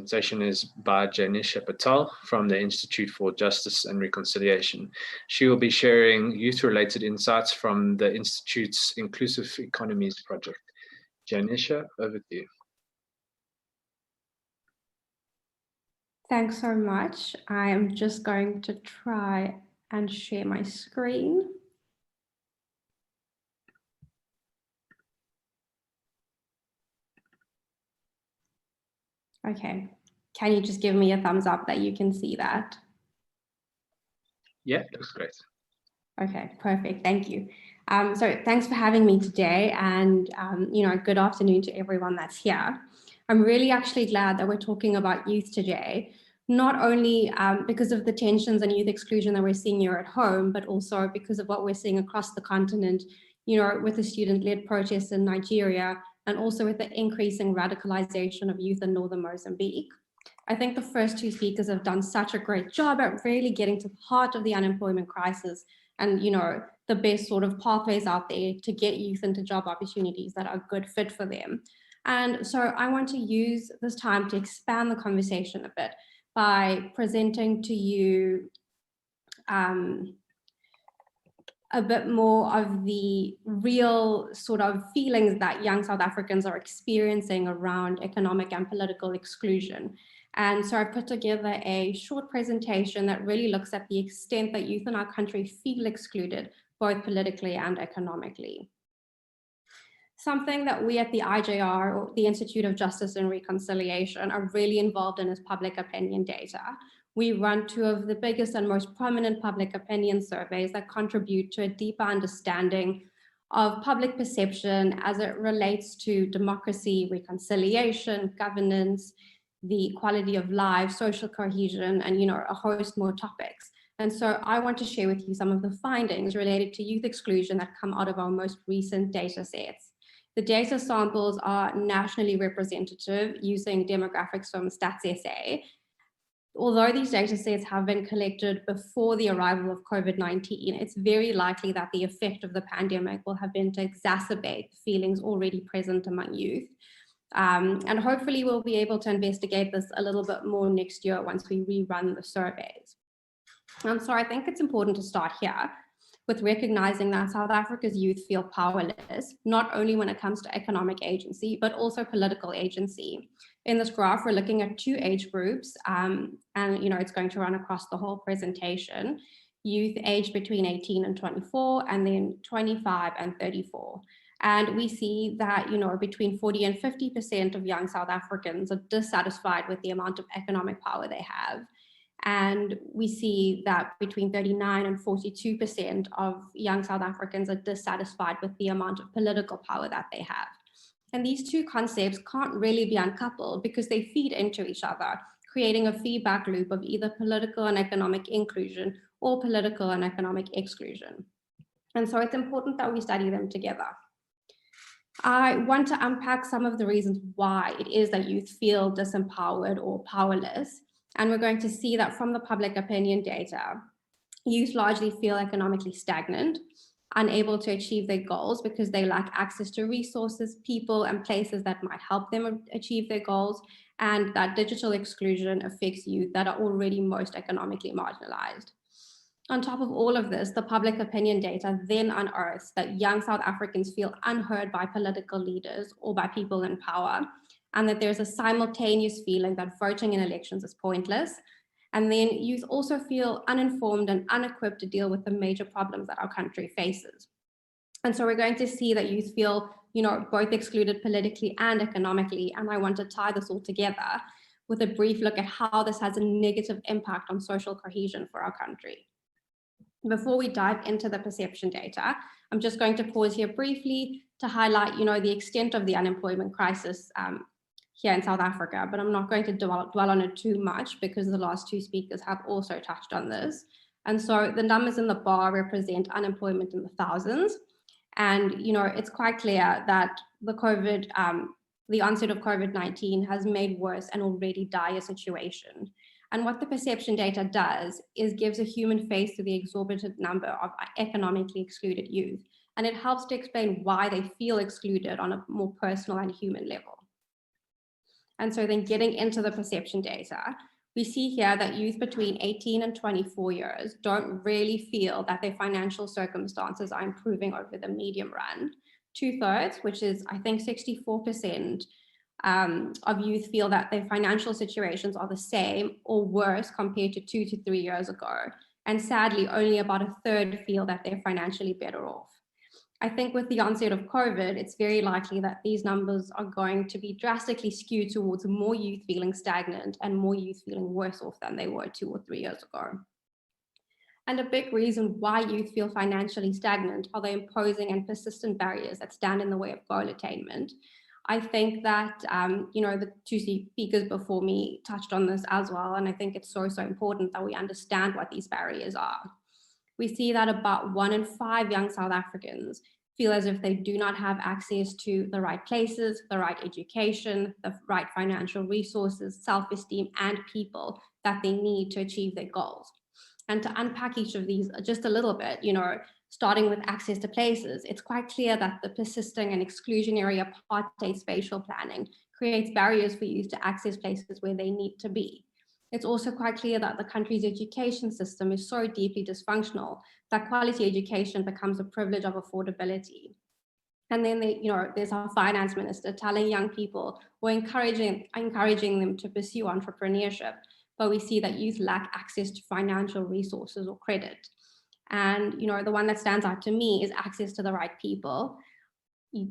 presentation is by Janisha Patel from the Institute for Justice and Reconciliation. She will be sharing youth-related insights from the Institute's Inclusive Economies Project. Janisha, over to you. Thanks so much. I'm just going to try and share my screen. Okay, can you just give me a thumbs up that you can see that? Yeah, looks great. Okay, perfect, thank you. So thanks for having me today, and good afternoon to everyone that's here. I'm really actually glad that we're talking about youth today, not only because of the tensions and youth exclusion that we're seeing here at home, but also because of what we're seeing across the continent, with the student-led protests in Nigeria, and also with the increasing radicalization of youth in northern Mozambique. I think the first two speakers have done such a great job at really getting to the heart of the unemployment crisis and, the best sort of pathways out there to get youth into job opportunities that are a good fit for them. And so I want to use this time to expand the conversation a bit by presenting to you a bit more of the real sort of feelings that young South Africans are experiencing around economic and political exclusion. And so I put together a short presentation that really looks at the extent that youth in our country feel excluded, both politically and economically. Something that we at the IJR, or the Institute of Justice and Reconciliation, are really involved in is public opinion data. We run two of the biggest and most prominent public opinion surveys that contribute to a deeper understanding of public perception as it relates to democracy, reconciliation, governance, the quality of life, social cohesion, and a host more topics. And so I want to share with you some of the findings related to youth exclusion that come out of our most recent data sets. The data samples are nationally representative using demographics from StatsSA. Although these data sets have been collected before the arrival of COVID-19, it's very likely that the effect of the pandemic will have been to exacerbate the feelings already present among youth. And hopefully we'll be able to investigate this a little bit more next year once we rerun the surveys. So I think it's important to start here with recognizing that South Africa's youth feel powerless, not only when it comes to economic agency, but also political agency. In this graph, we're looking at two age groups, and it's going to run across the whole presentation. Youth aged between 18 and 24, and then 25 and 34. And we see that, between 40 and 50% of young South Africans are dissatisfied with the amount of economic power they have. And we see that between 39 and 42% of young South Africans are dissatisfied with the amount of political power that they have. And these two concepts can't really be uncoupled because they feed into each other, creating a feedback loop of either political and economic inclusion or political and economic exclusion. And so it's important that we study them together. I want to unpack some of the reasons why it is that youth feel disempowered or powerless. And we're going to see that from the public opinion data, youth largely feel economically stagnant, unable to achieve their goals because they lack access to resources, people, and places that might help them achieve their goals, and that digital exclusion affects youth that are already most economically marginalized. On top of all of this, the public opinion data then unearths that young South Africans feel unheard by political leaders or by people in power, and that there's a simultaneous feeling that voting in elections is pointless. And then youth also feel uninformed and unequipped to deal with the major problems that our country faces. And so we're going to see that youth feel, both excluded politically and economically. And I want to tie this all together with a brief look at how this has a negative impact on social cohesion for our country. Before we dive into the perception data, I'm just going to pause here briefly to highlight, the extent of the unemployment crisis here in South Africa, but I'm not going to dwell on it too much because the last two speakers have also touched on this. And so the numbers in the bar represent unemployment in the thousands. And, it's quite clear that the onset of COVID-19 has made worse an already dire situation. And what the perception data does is gives a human face to the exorbitant number of economically excluded youth. And it helps to explain why they feel excluded on a more personal and human level. And so then getting into the perception data, we see here that youth between 18 and 24 years don't really feel that their financial circumstances are improving over the medium run. 2/3, which is, I think, 64% of youth feel that their financial situations are the same or worse compared to 2 to 3 years ago. And sadly, only about 1/3 feel that they're financially better off. I think with the onset of COVID, it's very likely that these numbers are going to be drastically skewed towards more youth feeling stagnant and more youth feeling worse off than they were 2 or 3 years ago. And a big reason why youth feel financially stagnant are the imposing and persistent barriers that stand in the way of goal attainment. I think that, the two speakers before me touched on this as well, and I think it's so important that we understand what these barriers are. We see that about 1 in 5 young South Africans feel as if they do not have access to the right places, the right education, the right financial resources, self-esteem, and people that they need to achieve their goals. And to unpack each of these just a little bit, starting with access to places, it's quite clear that the persisting and exclusionary apartheid spatial planning creates barriers for youth to access places where they need to be. It's also quite clear that the country's education system is so deeply dysfunctional that quality education becomes a privilege of affordability. And then there's our finance minister telling young people or encouraging them to pursue entrepreneurship, but we see that youth lack access to financial resources or credit. And the one that stands out to me is access to the right people.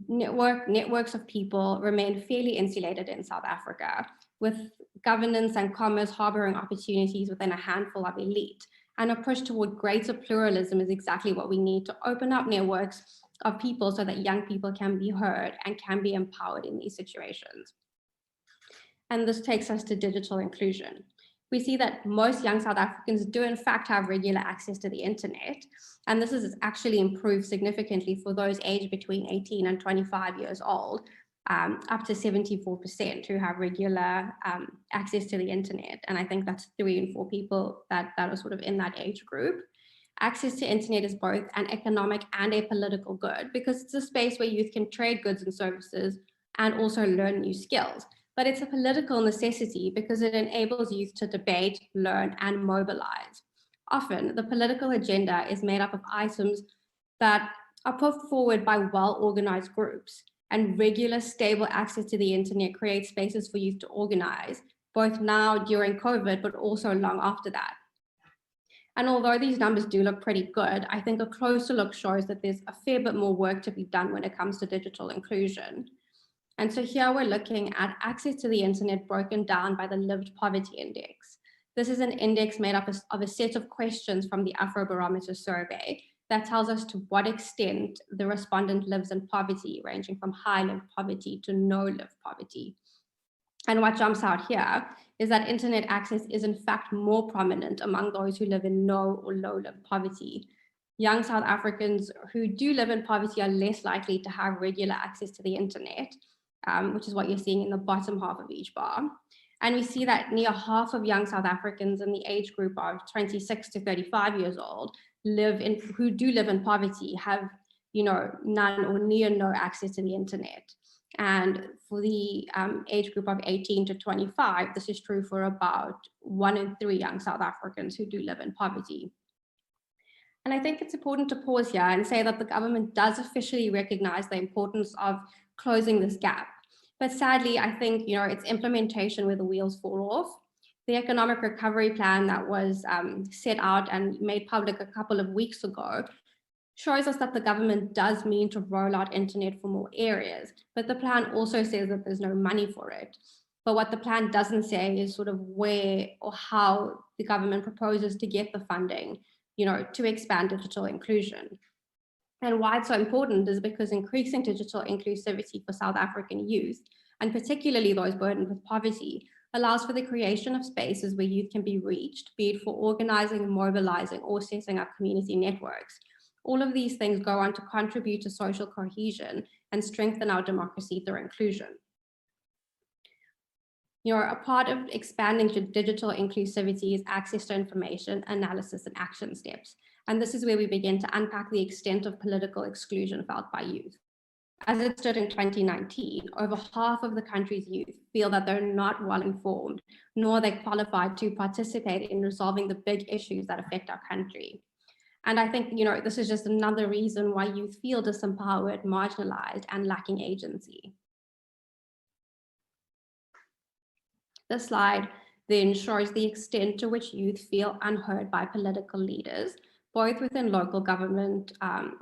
Networks of people remain fairly insulated in South Africa, with governance and commerce harboring opportunities within a handful of elite. And a push toward greater pluralism is exactly what we need to open up networks of people so that young people can be heard and can be empowered in these situations. And this takes us to digital inclusion. We see that most young South Africans do in fact have regular access to the internet. And this has actually improved significantly for those aged between 18 and 25 years old, up to 74% who have regular access to the internet. And I think that's 3 in 4 people that are sort of in that age group. Access to internet is both an economic and a political good because it's a space where youth can trade goods and services and also learn new skills. But it's a political necessity because it enables youth to debate, learn, and mobilize. Often, the political agenda is made up of items that are put forward by well-organized groups, and regular, stable access to the internet creates spaces for youth to organize, both now during COVID, but also long after that. And although these numbers do look pretty good, I think a closer look shows that there's a fair bit more work to be done when it comes to digital inclusion. And so here we're looking at access to the internet broken down by the Lived Poverty Index. This is an index made up of a set of questions from the Afrobarometer survey that tells us to what extent the respondent lives in poverty, ranging from high lived poverty to no lived poverty. And what jumps out here is that internet access is in fact more prominent among those who live in no or low lived poverty. Young South Africans who do live in poverty are less likely to have regular access to the internet, which is what you're seeing in the bottom half of each bar. And we see that near half of young South Africans in the age group of 26 to 35 years old who do live in poverty have, none or near no access to the internet. And for the age group of 18 to 25, this is true for about 1 in 3 young South Africans who do live in poverty. And I think it's important to pause here and say that the government does officially recognize the importance of closing this gap. But sadly, I think, it's implementation where the wheels fall off. The economic recovery plan that was set out and made public a couple of weeks ago shows us that the government does mean to roll out internet for more areas, but the plan also says that there's no money for it. But what the plan doesn't say is sort of where or how the government proposes to get the funding, to expand digital inclusion. And why it's so important is because increasing digital inclusivity for South African youth, and particularly those burdened with poverty, allows for the creation of spaces where youth can be reached, be it for organizing, mobilizing, or setting up community networks. All of these things go on to contribute to social cohesion and strengthen our democracy through inclusion. A part of expanding digital inclusivity is access to information, analysis, and action steps. And this is where we begin to unpack the extent of political exclusion felt by youth. as it stood in 2019, over half of the country's youth feel that they're not well informed, nor are they qualified to participate in resolving the big issues that affect our country. And I think, this is just another reason why youth feel disempowered, marginalized, and lacking agency. This slide then shows the extent to which youth feel unheard by political leaders, both within local government,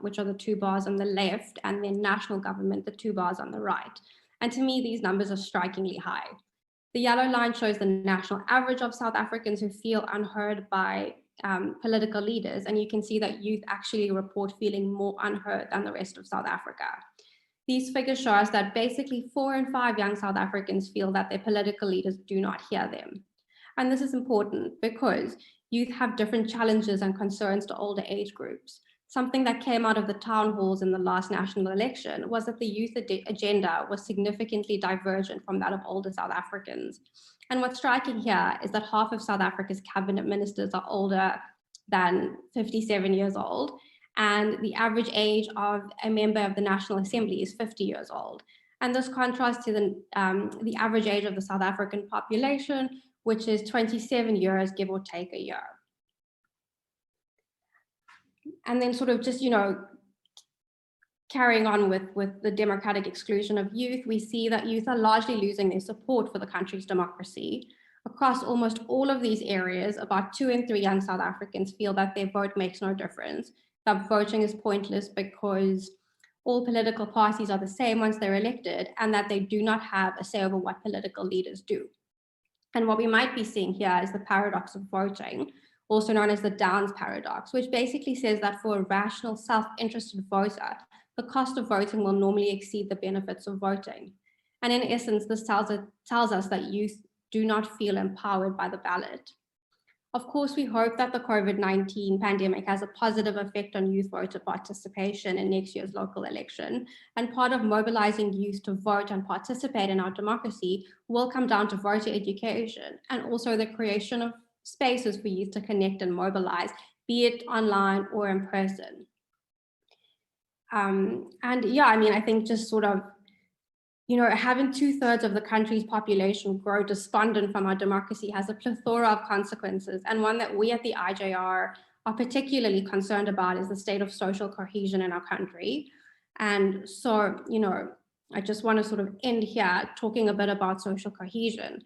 which are the 2 bars on the left, and then national government, the 2 bars on the right. And to me, these numbers are strikingly high. The yellow line shows the national average of South Africans who feel unheard by political leaders. And you can see that youth actually report feeling more unheard than the rest of South Africa. These figures show us that basically 4 in 5 young South Africans feel that their political leaders do not hear them. And this is important because youth have different challenges and concerns to older age groups. Something that came out of the town halls in the last national election was that the youth agenda was significantly divergent from that of older South Africans. And what's striking here is that half of South Africa's cabinet ministers are older than 57 years old, and the average age of a member of the National Assembly is 50 years old. And this contrasts to the average age of the South African population, which is 27 years, give or take a year. And then sort of just, carrying on with the democratic exclusion of youth, we see that youth are largely losing their support for the country's democracy. Across almost all of these areas, about 2 in 3 young South Africans feel that their vote makes no difference, that voting is pointless because all political parties are the same once they're elected, and that they do not have a say over what political leaders do. And what we might be seeing here is the paradox of voting, also known as the Downs paradox, which basically says that for a rational, self-interested voter, the cost of voting will normally exceed the benefits of voting. And in essence, this tells us that youth do not feel empowered by the ballot. Of course, we hope that the COVID-19 pandemic has a positive effect on youth voter participation in next year's local election. And part of mobilizing youth to vote and participate in our democracy will come down to voter education and also the creation of spaces for youth to connect and mobilize, be it online or in person. I think just sort of, having 2/3 of the country's population grow despondent from our democracy has a plethora of consequences, and one that we at the IJR are particularly concerned about is the state of social cohesion in our country. And so, I just want to sort of end here talking a bit about social cohesion.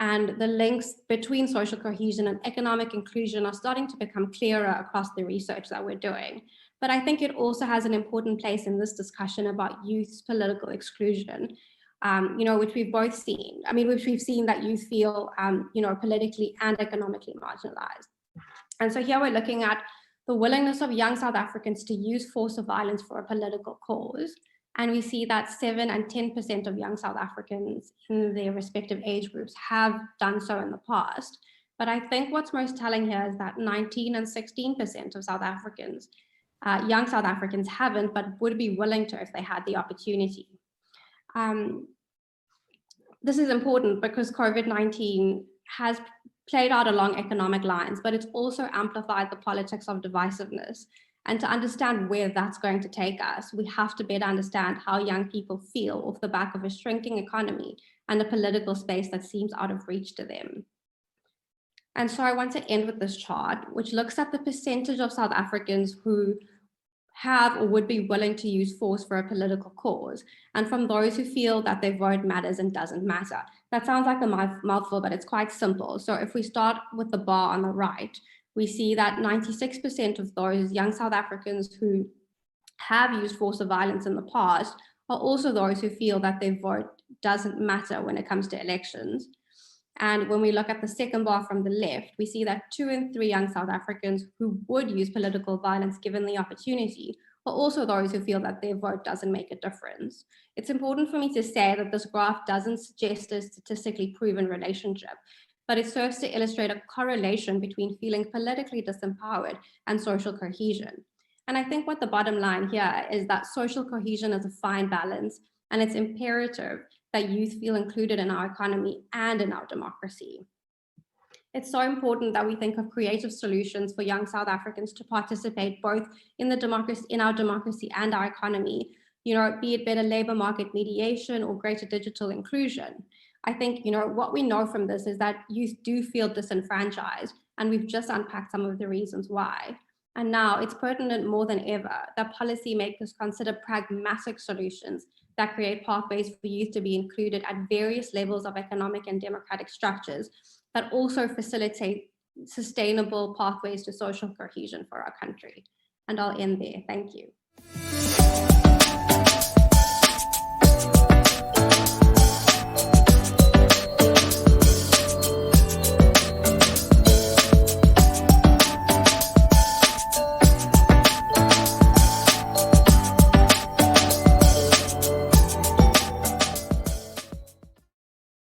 And the links between social cohesion and economic inclusion are starting to become clearer across the research that we're doing. But I think it also has an important place in this discussion about youth's political exclusion, which we've both seen. Which we've seen that youth feel, politically and economically marginalized. And so here we're looking at the willingness of young South Africans to use force or violence for a political cause. And we see that 7 and 10% of young South Africans in their respective age groups have done so in the past. But I think what's most telling here is that 19 and 16% of South Africans, young South Africans haven't, but would be willing to if they had the opportunity. This is important because COVID-19 has played out along economic lines, but it's also amplified the politics of divisiveness. And to understand where that's going to take us, we have to better understand how young people feel off the back of a shrinking economy and a political space that seems out of reach to them. And so I want to end with this chart, which looks at the percentage of South Africans who have or would be willing to use force for a political cause, and from those who feel that their vote matters and doesn't matter. That sounds like a mouthful, but it's quite simple. So if we start with the bar on the right, we see that 96% of those young South Africans who have used force or violence in the past are also those who feel that their vote doesn't matter when it comes to elections. And when we look at the second bar from the left, we see that 2 in 3 young South Africans who would use political violence given the opportunity are also those who feel that their vote doesn't make a difference. It's important for me to say that this graph doesn't suggest a statistically proven relationship, but it serves to illustrate a correlation between feeling politically disempowered and social cohesion. And I think what the bottom line here is that social cohesion is a fine balance, and it's imperative that youth feel included in our economy and in our democracy. It's so important that we think of creative solutions for young South Africans to participate both in our democracy and our economy, be it better labor market mediation or greater digital inclusion. I think, what we know from this is that youth do feel disenfranchised, and we've just unpacked some of the reasons why. And now it's pertinent more than ever that policymakers consider pragmatic solutions that create pathways for youth to be included at various levels of economic and democratic structures that also facilitate sustainable pathways to social cohesion for our country. And I'll end there. Thank you.